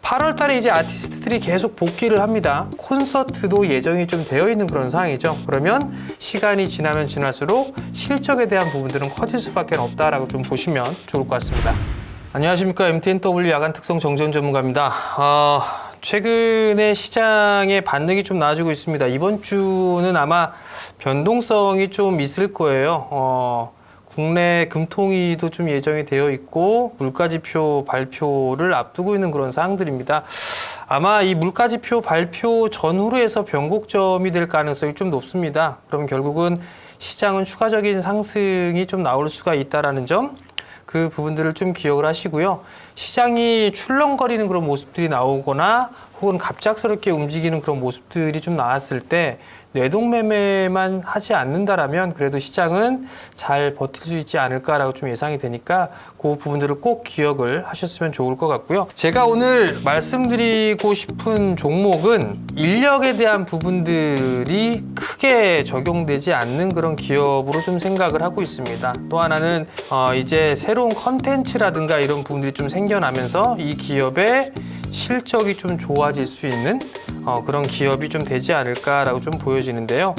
8월 달에 이제 아티스트들이 계속 복귀를 합니다. 콘서트도 예정이 좀 되어 있는 그런 상황이죠. 그러면 시간이 지나면 지날수록 실적에 대한 부분들은 커질 수밖에 없다라고 좀 보시면 좋을 것 같습니다. 안녕하십니까. MTNW 야간 특성 정전 전문가입니다. 최근에 시장의 반등이 좀 나아지고 있습니다. 이번 주는 아마 변동성이 좀 있을 거예요. 국내 금통위도 좀 예정이 되어 있고 물가지표 발표를 앞두고 있는 그런 사항들입니다. 아마 이 물가지표 발표 전후로 해서 변곡점이 될 가능성이 좀 높습니다. 그럼 결국은 시장은 추가적인 상승이 좀 나올 수가 있다는 점, 그 부분들을 좀 기억을 하시고요. 시장이 출렁거리는 그런 모습들이 나오거나 혹은 갑작스럽게 움직이는 그런 모습들이 좀 나왔을 때 뇌동매매만 하지 않는다라면 그래도 시장은 잘 버틸 수 있지 않을까라고 좀 예상이 되니까 그 부분들을 꼭 기억을 하셨으면 좋을 것 같고요. 제가 오늘 말씀드리고 싶은 종목은 인력에 대한 부분들이 크게 적용되지 않는 그런 기업으로 좀 생각을 하고 있습니다. 또 하나는 이제 새로운 컨텐츠라든가 이런 부분들이 좀 생겨나면서 이 기업의 실적이 좀 좋아질 수 있는 그런 기업이 좀 되지 않을까라고 좀 보여지는데요.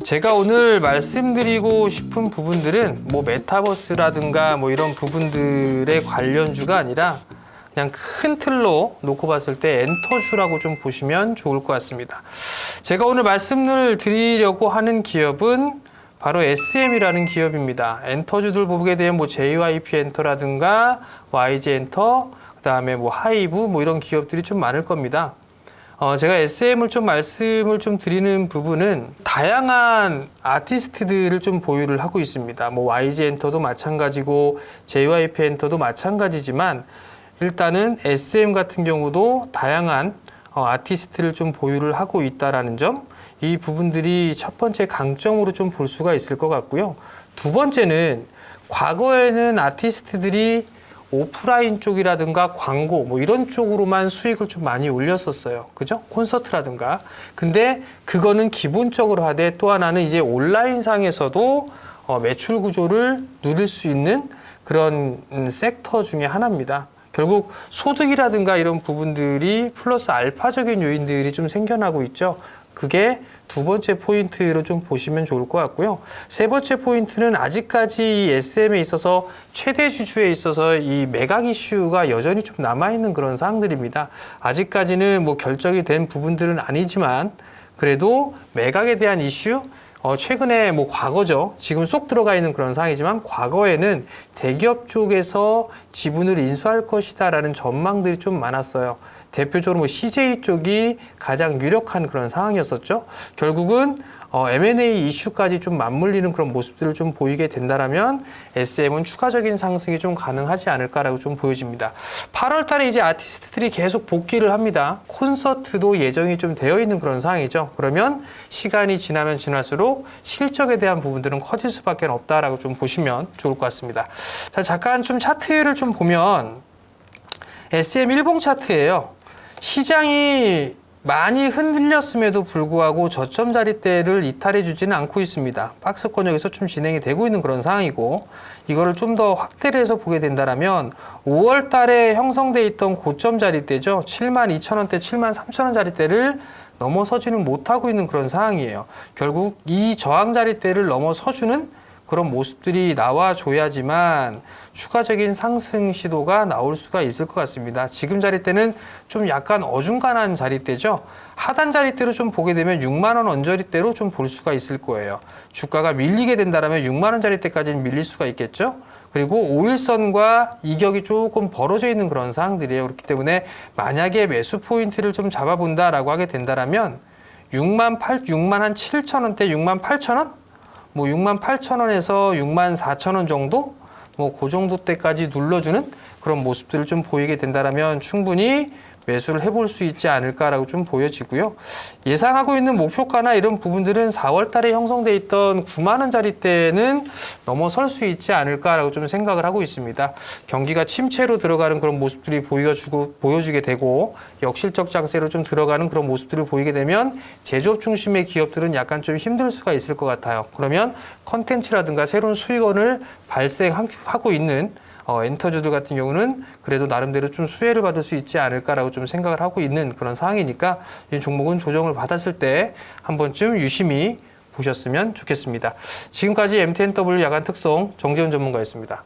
제가 오늘 말씀드리고 싶은 부분들은 뭐 메타버스라든가 뭐 이런 부분들의 관련주가 아니라 그냥 큰 틀로 놓고 봤을 때 엔터주라고 좀 보시면 좋을 것 같습니다. 제가 오늘 말씀을 드리려고 하는 기업은 바로 SM이라는 기업입니다. 엔터주들 보게 되면 뭐 JYP 엔터라든가 YG 엔터, 그다음에 뭐 하이브 뭐 이런 기업들이 좀 많을 겁니다. 제가 SM을 좀 말씀을 좀 드리는 부분은 다양한 아티스트들을 좀 보유를 하고 있습니다. 뭐 YG 엔터도 마찬가지고 JYP 엔터도 마찬가지지만 일단은 SM 같은 경우도 다양한 아티스트를 좀 보유를 하고 있다라는 점, 이 부분들이 첫 번째 강점으로 좀 볼 수가 있을 것 같고요. 두 번째는 과거에는 아티스트들이 오프라인 쪽이라든가 광고 뭐 이런 쪽으로만 수익을 좀 많이 올렸었어요. 그죠? 콘서트라든가. 근데 그거는 기본적으로 하되 또 하나는 이제 온라인상에서도 매출 구조를 누릴 수 있는 그런 섹터 중에 하나입니다. 결국 소득이라든가 이런 부분들이 플러스 알파적인 요인들이 좀 생겨나고 있죠. 그게 두 번째 포인트로 좀 보시면 좋을 것 같고요. 세 번째 포인트는 아직까지 이 SM에 있어서 최대 주주에 있어서 이 매각 이슈가 여전히 좀 남아있는 그런 사항들입니다. 아직까지는 뭐 결정이 된 부분들은 아니지만 그래도 매각에 대한 이슈, 최근에 뭐 과거죠. 지금 쏙 들어가 있는 그런 상황이지만 과거에는 대기업 쪽에서 지분을 인수할 것이다라는 전망들이 좀 많았어요. 대표적으로 뭐 CJ 쪽이 가장 유력한 그런 상황이었었죠. 결국은 M&A 이슈까지 좀 맞물리는 그런 모습들을 좀 보이게 된다라면 SM은 추가적인 상승이 좀 가능하지 않을까라고 좀 보여집니다. 8월 달에 이제 아티스트들이 계속 복귀를 합니다. 콘서트도 예정이 좀 되어 있는 그런 상황이죠. 그러면 시간이 지나면 지날수록 실적에 대한 부분들은 커질 수밖에 없다라고 좀 보시면 좋을 것 같습니다. 자, 잠깐 좀 차트를 좀 보면 SM 일봉 차트예요. 시장이 많이 흔들렸음에도 불구하고 저점 자리대를 이탈해 주지는 않고 있습니다. 박스권역에서 좀 진행이 되고 있는 그런 상황이고, 이거를 좀 더 확대를 해서 보게 된다면 5월 달에 형성돼 있던 고점 자리대죠. 72,000원대, 73,000원 자리대를 넘어서지는 못하고 있는 그런 상황이에요. 결국 이 저항 자리대를 넘어서주는 그런 모습들이 나와줘야지만 추가적인 상승 시도가 나올 수가 있을 것 같습니다. 지금 자리대는 좀 약간 어중간한 자리대죠. 하단 자리대로 좀 보게 되면 6만 원 언저리대로 좀 볼 수가 있을 거예요. 주가가 밀리게 된다면 6만 원 자리대까지는 밀릴 수가 있겠죠. 그리고 5일선과 이격이 조금 벌어져 있는 그런 상황들이에요. 그렇기 때문에 만약에 매수 포인트를 좀 잡아본다라고 하게 된다면 6만 7천원대, 6만 8천원? 뭐 6만 8천원에서 6만 4천원 정도? 뭐 그 정도 때까지 눌러주는 그런 모습들을 좀 보이게 된다면 충분히 매수를 해볼 수 있지 않을까라고 좀 보여지고요. 예상하고 있는 목표가나 이런 부분들은 4월 달에 형성돼 있던 9만 원짜리대는 넘어설 수 있지 않을까라고 좀 생각을 하고 있습니다. 경기가 침체로 들어가는 그런 모습들이 보여주게 되고 역실적 장세로 좀 들어가는 그런 모습들을 보이게 되면 제조업 중심의 기업들은 약간 좀 힘들 수가 있을 것 같아요. 그러면 컨텐츠라든가 새로운 수익원을 발생하고 있는 엔터주들 같은 경우는 그래도 나름대로 좀 수혜를 받을 수 있지 않을까라고 좀 생각을 하고 있는 그런 상황이니까 이 종목은 조정을 받았을 때 한 번쯤 유심히 보셨으면 좋겠습니다. 지금까지 MTNW 야간 특송 정재훈 전문가였습니다.